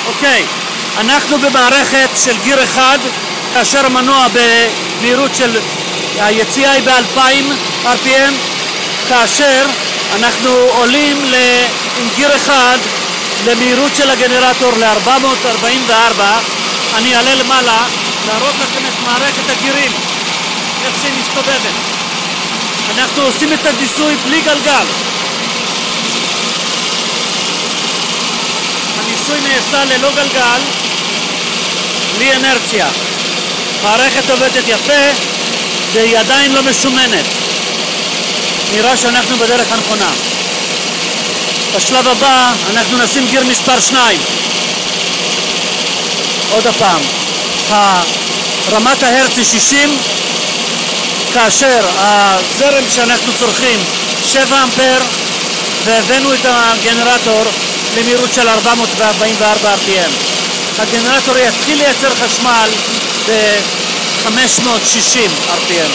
אוקיי, אנחנו במערכת של גיר אחד, כאשר המנוע במהירות של היציאה היא ב-2000 RPM, כאשר אנחנו עולים עם גיר אחד למהירות של הגנרטור ל-444. אני אעלה למעלה להראות לכם את מערכת הגירים, איך שהיא מסתובבת. אנחנו עושים את הניסוי בלי גלגל. הניסוי נעשה ללא גלגל, בלי אנרציה. מערכת עובדת יפה והיא עדיין לא משומנת. נראה שאנחנו בדרך הנכונה. בשלב הבא אנחנו נשים גיר מספר 2. עוד הפעם, רמת ההרץ היא 60, כאשר הזרם שאנחנו צורכים 7 אמפר, והבאנו את הגנרטור למהירות של 444 RPM. הגנרטור יתחיל לייצר חשמל ב-560 RPM.